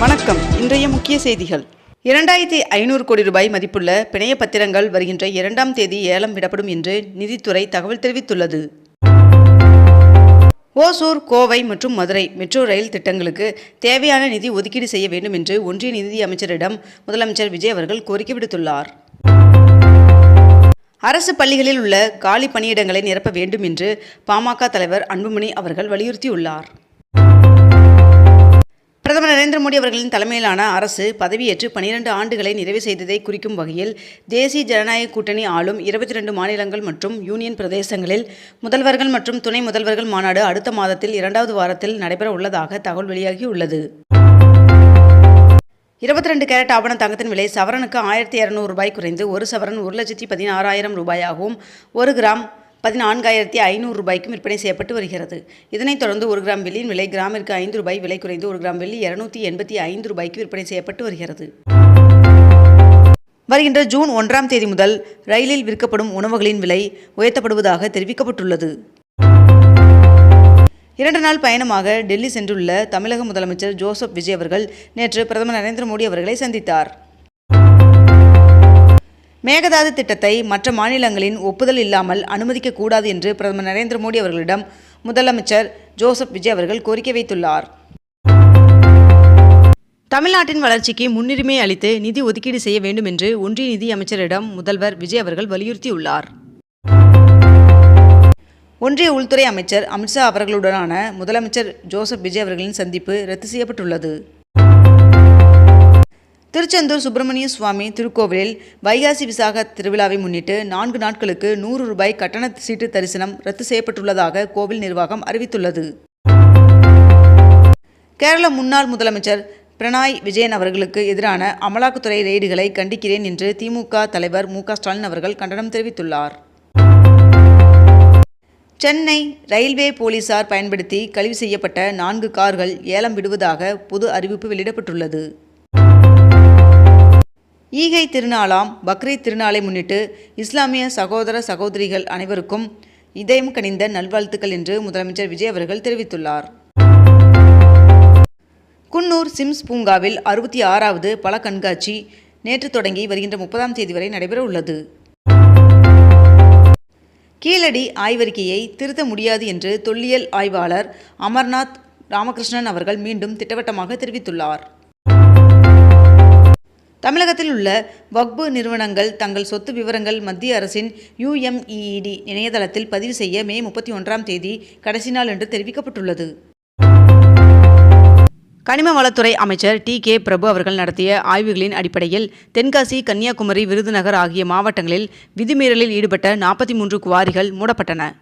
வணக்கம். இன்றைய முக்கிய செய்திகள். 2500 கோடி ரூபாய் மதிப்புள்ள பிணைய பத்திரங்கள் வருகின்ற 2ஆம் தேதி ஏலம் விடப்படும் என்று நிதித்துறை தகவல் தெரிவித்துள்ளது. ஓசூர், கோவை மற்றும் மதுரை மெட்ரோ ரயில் திட்டங்களுக்கு தேவையான நிதி ஒதுக்கீடு செய்ய வேண்டும் என்று ஒன்றிய நிதி அமைச்சரிடம் முதலமைச்சர் விஜய் அவர்கள் கோரிக்கை விடுத்துள்ளார். அரசு பள்ளிகளில் உள்ள காலி பணியிடங்களை நிரப்ப வேண்டும் என்று பாமக தலைவர் அன்புமணி அவர்கள் வலியுறுத்தியுள்ளார். பிரதமர் நரேந்திர மோடி அவர்களின் தலைமையிலான அரசு பதவியேற்று 12 ஆண்டுகளை நிறைவு செய்ததை குறிக்கும் வகையில் தேசிய ஜனநாயக கூட்டணி ஆளும் 22 மாநிலங்கள் மற்றும் யூனியன் பிரதேசங்களில் முதல்வர்கள் மற்றும் துணை முதல்வர்கள் மாநாடு அடுத்த மாதத்தில் 2வது வாரத்தில் நடைபெற உள்ளதாக தகவல் வெளியாகியுள்ளது. 22 கேரட் ஆபண தங்கத்தின் விலை சவரனுக்கு 1200 ரூபாய் குறைந்து ஒரு சவரன் 1,16,000 ரூபாயாகவும் 1 கிராம் 14,500 ரூபாய்க்கும் விற்பனை செய்யப்பட்டு வருகிறது. இதனைத் தொடர்ந்து 1 கிராம் வெள்ளியின் விலை கிராமிற்கு 5 ரூபாய் விலை குறைந்து 1 கிராம் வெள்ளி 285 ரூபாய்க்கு விற்பனை செய்யப்பட்டு வருகிறது. வருகின்ற ஜூன் 1ஆம் தேதி முதல் ரயிலில் விற்கப்படும் உணவுகளின் விலை உயர்த்தப்படுவதாக தெரிவிக்கப்பட்டுள்ளது. 2 நாள் பயணமாக டெல்லி சென்றுள்ள தமிழக முதலமைச்சர் ஜோசப் விஜய் அவர்கள் நேற்று பிரதமர் நரேந்திர மோடி அவர்களை சந்தித்தார். மேகதாது திட்டத்தை மற்ற மாநிலங்களின் ஒப்புதல் இல்லாமல் அனுமதிக்கக்கூடாது என்று பிரதமர் நரேந்திர மோடி அவர்களிடம் முதலமைச்சர் ஜோசப் விஜய் அவர்கள் கோரிக்கை வைத்துள்ளார். தமிழ்நாட்டின் வளர்ச்சிக்கு முன்னுரிமை அளித்து நிதி ஒதுக்கீடு செய்ய வேண்டும் என்று ஒன்றிய நிதி அமைச்சரிடம் முதல்வர் விஜய் அவர்கள் வலியுறுத்தியுள்ளார். ஒன்றிய உள்துறை அமைச்சர் அமித்ஷா அவர்களுடனான முதலமைச்சர் ஜோசப் விஜய் அவர்களின் சந்திப்பு ரத்து செய்யப்பட்டுள்ளது. திருச்செந்தூர் சுப்பிரமணிய சுவாமி திருக்கோவிலில் வைகாசி விசாக திருவிழாவை முன்னிட்டு 4 நாட்களுக்கு 100 ரூபாய் கட்டண சீட்டு தரிசனம் ரத்து செய்யப்பட்டுள்ளதாக கோவில் நிர்வாகம் அறிவித்துள்ளது. கேரள முன்னாள் முதலமைச்சர் பினராயி விஜயன் அவர்களுக்கு எதிரான அமலாக்கத்துறை ரெய்டுகளை கண்டிக்கிறேன் என்று திமுக தலைவர் மு.க. ஸ்டாலின் அவர்கள் கண்டனம் தெரிவித்துள்ளார். சென்னை ரயில்வே போலீசார் பயன்படுத்தி கழிவு செய்யப்பட்ட 4 கார்கள் ஏலம் விடுவதாக பொது அறிவிப்பு வெளியிடப்பட்டுள்ளது. ஈகை திருநாளாம் பக்ரீத் திருநாளை முன்னிட்டு இஸ்லாமிய சகோதர சகோதரிகள் அனைவருக்கும் இதயம் கனிந்த நல்வாழ்த்துக்கள் என்று முதலமைச்சர் விஜய் அவர்கள் தெரிவித்துள்ளார். குன்னூர் சிம்ஸ் பூங்காவில் 66வது பழ கண்காட்சி நேற்று தொடங்கி வருகின்ற 30ஆம் தேதி வரை நடைபெற உள்ளது. கீழடி ஆய்வறிக்கையை திருத்த முடியாது என்று தொல்லியல் ஆய்வாளர் அமர்நாத் ராமகிருஷ்ணன் அவர்கள் மீண்டும் திட்டவட்டமாக தெரிவித்துள்ளார். தமிழகத்தில் உள்ள வக்பு நிறுவனங்கள் தங்கள் சொத்து விவரங்கள் மத்திய அரசின் UMEED இணையதளத்தில் பதிவு செய்ய மே 31ஆம் தேதி கடைசி நாள் என்று தெரிவிக்கப்பட்டுள்ளது. கனிம வளத்துறை அமைச்சர் T.K. பிரபு அவர்கள் நடத்திய ஆய்வுகளின் அடிப்படையில் தென்காசி, கன்னியாகுமரி, விருதுநகர் ஆகிய மாவட்டங்களில் விதிமீறலில் ஈடுபட்ட 43 குவாரிகள் மூடப்பட்டன.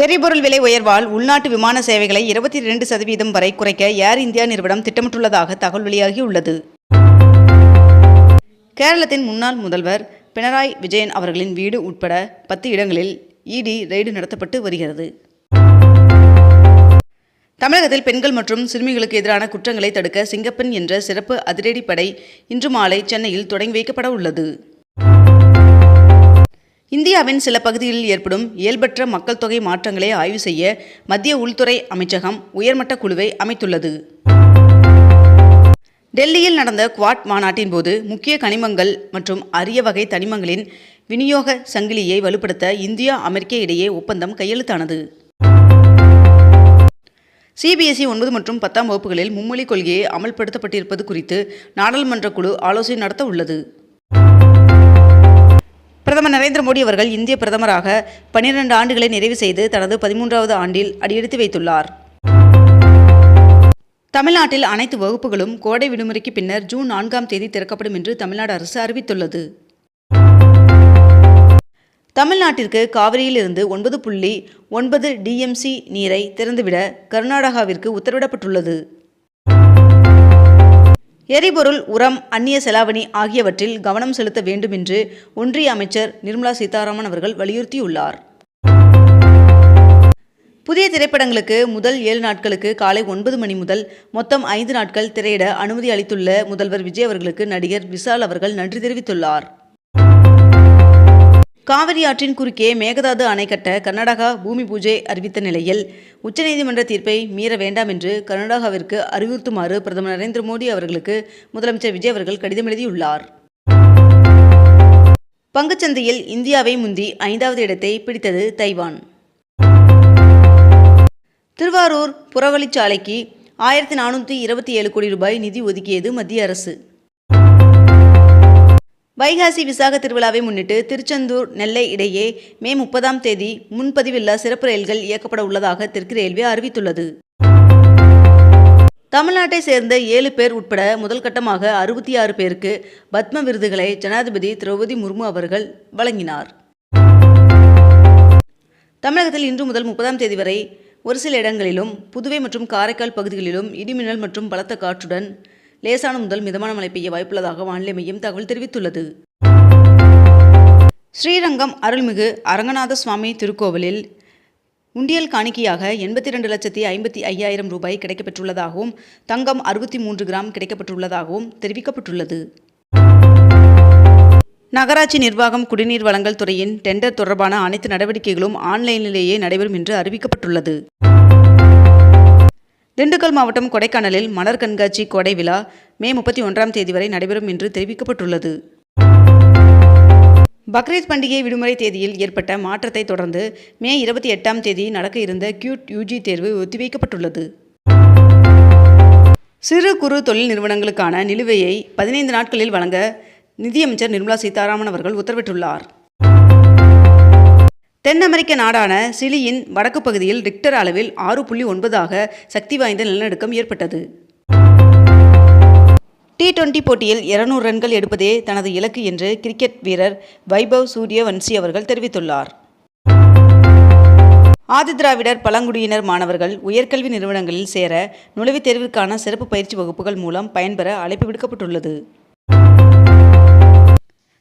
எரிபொருள் விலை உயர்வால் உள்நாட்டு விமான சேவைகளை 22% வரை குறைக்க ஏர் இந்தியா நிறுவனம் திட்டமிட்டுள்ளதாக தகவல் வெளியாகியுள்ளது. கேரளத்தின் முன்னாள் முதல்வர் பினராயி விஜயன் அவர்களின் வீடு உட்பட 10 இடங்களில் ED ரெய்டு நடத்தப்பட்டு வருகிறது. தமிழகத்தில் பெண்கள் மற்றும் சிறுமிகளுக்கு எதிரான குற்றங்களை தடுக்க சிங்கப்பெண் என்ற சிறப்பு அதிரடிப்படை இன்று மாலை சென்னையில் தொடங்கி வைக்கப்பட உள்ளது. இந்தியாவின் சில பகுதிகளில் ஏற்படும் இயல்பற்ற மக்கள் தொகை மாற்றங்களை ஆய்வு செய்ய மத்திய உள்துறை அமைச்சகம் உயர்மட்ட குழுவை அமைத்துள்ளது. டெல்லியில் நடந்த குவாட் மாநாட்டின் போது முக்கிய கனிமங்கள் மற்றும் அரிய வகை தனிமங்களின் விநியோக சங்கிலியை வலுப்படுத்த இந்தியா, அமெரிக்கா இடையே ஒப்பந்தம் கையெழுத்தானது. CBSE 9 மற்றும் 10ஆம் வகுப்புகளில் மும்மொழி கொள்கையை அமல்படுத்தப்பட்டிருப்பது குறித்து நாடாளுமன்ற குழு ஆலோசனை நடத்த உள்ளது. பிரதமர் நரேந்திர மோடி அவர்கள் இந்திய பிரதமராக 12 ஆண்டுகளை நிறைவு செய்து தனது 13வது ஆண்டில் அடியெடுத்து வைத்துள்ளார். தமிழ்நாட்டில் அனைத்து வகுப்புகளும் கோடை விடுமுறைக்கு பின்னர் ஜூன் 4ஆம் தேதி திறக்கப்படும் என்று தமிழ்நாடு அரசு அறிவித்துள்ளது. தமிழ்நாட்டிற்கு காவிரியிலிருந்து 9.9 DMC நீரை திறந்துவிட கர்நாடகாவிற்கு உத்தரவிடப்பட்டுள்ளது. எரிபொருள், உரம், அந்நிய செலாவணி ஆகியவற்றில் கவனம் செலுத்த வேண்டும் என்று ஒன்றிய அமைச்சர் நிர்மலா சீதாராமன் அவர்கள் வலியுறுத்தியுள்ளார். புதிய திரைப்படங்களுக்கு முதல் 7 நாட்களுக்கு காலை 9 மணி முதல் மொத்தம் 5 நாட்கள் திரையிட அனுமதி அளித்துள்ள முதல்வர் விஜய் அவர்களுக்கு நடிகர் விஷால் அவர்கள் நன்றி தெரிவித்துள்ளார். காவிரி ஆற்றின் குறுக்கே மேகதாது அணை கட்ட கர்நாடகா பூமி பூஜை அறிவித்த நிலையில் உச்சநீதிமன்ற தீர்ப்பை மீற வேண்டாம் என்று கர்நாடகாவிற்கு அறிவுறுத்துமாறு பிரதமர் நரேந்திர மோடி அவர்களுக்கு முதலமைச்சர் விஜய் அவர்கள் கடிதம் எழுதியுள்ளார். பங்குச்சந்தையில் இந்தியாவை முந்தி 5வது இடத்தை பிடித்தது தைவான். திருவாரூர் புறவழிச்சாலைக்கு 1427 கோடி ரூபாய் நிதி ஒதுக்கியது மத்திய அரசு. வைகாசி விசாக திருவிழாவை முன்னிட்டு திருச்செந்தூர் நெல்லை இடையே மே 30ஆம் தேதி முன்பதிவில்லா சிறப்பு ரயில்கள் இயக்கப்பட உள்ளதாக தெற்கு ரயில்வே அறிவித்துள்ளது. தமிழ்நாட்டை சேர்ந்த 7 பேர் உட்பட முதல் கட்டமாக 66 பேருக்கு பத்ம விருதுகளை ஜனாதிபதி திரௌபதி முர்மு அவர்கள் வழங்கினார். தமிழகத்தில் இன்று முதல் 30ஆம் தேதி வரை ஒரு சில இடங்களிலும் புதுவை மற்றும் காரைக்கால் பகுதிகளிலும் இடிமின்னல் மற்றும் பலத்த காற்றுடன் லேசான முதல் மிதமான மழை பெய்ய வாய்ப்புள்ளதாக வானிலை மையம் தகவல் தெரிவித்துள்ளது. ஸ்ரீரங்கம் அருள்மிகு அரங்கநாத சுவாமி திருக்கோவிலில் உண்டியல் காணிக்கையாக 82,55,000 ரூபாய் கிடைக்கப்பெற்றுள்ளதாகவும் தங்கம் 63 கிராம் கிடைக்கப்பெற்றுள்ளதாகவும் தெரிவிக்கப்பட்டுள்ளது. நகராட்சி நிர்வாகம் குடிநீர் வழங்கல் துறையின் டெண்டர் தொடர்பான அனைத்து நடவடிக்கைகளும் ஆன்லைனிலேயே நடைபெறும் என்று அறிவிக்கப்பட்டுள்ளது. திண்டுக்கல் மாவட்டம் கொடைக்கானலில் மலர் கண்காட்சி கோடை விழா மே 31ஆம் தேதி வரை நடைபெறும் என்று தெரிவிக்கப்பட்டுள்ளது. பக்ரீத் பண்டிகை விடுமுறை தேதியில் ஏற்பட்ட மாற்றத்தை தொடர்ந்து மே 28ஆம் தேதி நடக்க இருந்த கியூட் யூஜி தேர்வு ஒத்திவைக்கப்பட்டுள்ளது. சிறு குறு தொழில் நிறுவனங்களுக்கான நிலுவையை 15 நாட்களில் வழங்க நிதியமைச்சர் நிர்மலா சீதாராமன் அவர்கள் உத்தரவிட்டுள்ளார். தென் அமெரிக்க நாடான சிலியின் வடக்கு பகுதியில் ரிக்டர் அளவில் 6.9ஆக சக்தி வாய்ந்த நிலநடுக்கம் ஏற்பட்டது. T20 போட்டியில் 200 ரன்கள் எடுப்பதே தனது இலக்கு என்று கிரிக்கெட் வீரர் வைபவ் சூரியவன்சி அவர்கள் தெரிவித்துள்ளார். ஆதிதிராவிடர் பழங்குடியினர் மாணவர்கள் உயர்கல்வி நிறுவனங்களில் சேர நுழைவுத் தேர்விற்கான சிறப்பு பயிற்சி வகுப்புகள் மூலம் பயன்பெற அழைப்பு விடுக்கப்பட்டுள்ளது.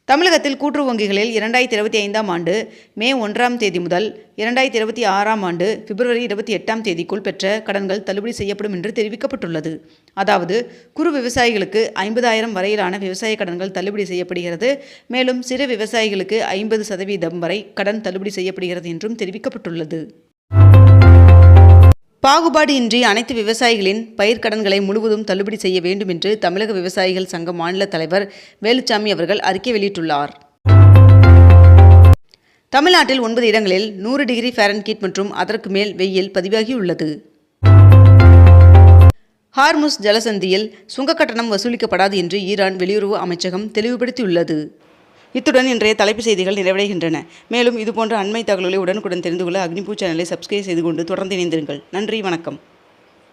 தமிழகத்தில் கூட்டுறவு வங்கிகளில் 2025ஆம் ஆண்டு மே 1ஆம் தேதி முதல் 2026ஆம் ஆண்டு பிப்ரவரி 28ஆம் தேதிக்குள் பெற்ற கடன்கள் தள்ளுபடி செய்யப்படும் என்று தெரிவிக்கப்பட்டுள்ளது. அதாவது குறு விவசாயிகளுக்கு 50,000 வரையிலான விவசாய கடன்கள் தள்ளுபடி செய்யப்படுகிறது. மேலும் சிறு விவசாயிகளுக்கு 50% வரை கடன் தள்ளுபடி செய்யப்படுகிறது என்றும் தெரிவிக்கப்பட்டுள்ளது. பாகுபாடு இன்றி அனைத்து விவசாயிகளின் பயிர்க்கடன்களை முழுவதும் தள்ளுபடி செய்ய வேண்டும் என்று தமிழக விவசாயிகள் சங்க மாநில தலைவர் வேலுச்சாமி அவர்கள் அறிக்கை வெளியிட்டுள்ளார். தமிழ்நாட்டில் 9 இடங்களில் 100 டிகிரி ஃபாரன்ஹீட் மற்றும் அதற்கு மேல் வெயில் பதிவாகியுள்ளது. ஹார்முஸ் ஜலசந்தியில் சுங்க கட்டணம் வசூலிக்கப்படாது என்று ஈரான் வெளியுறவு அமைச்சகம் தெளிவுபடுத்தியுள்ளது. இத்துடன் இன்றைய தலைப்புச் செய்திகள் நிறைவடைகின்றன. மேலும் இதுபோன்ற அண்மை தகவல்களை உடனுக்குடன் தெரிந்து கொள்ள அக்னிபூ சேனலை சப்ஸ்கிரைப் செய்து கொண்டு தொடர்ந்து இணைந்திருங்கள். நன்றி, வணக்கம்.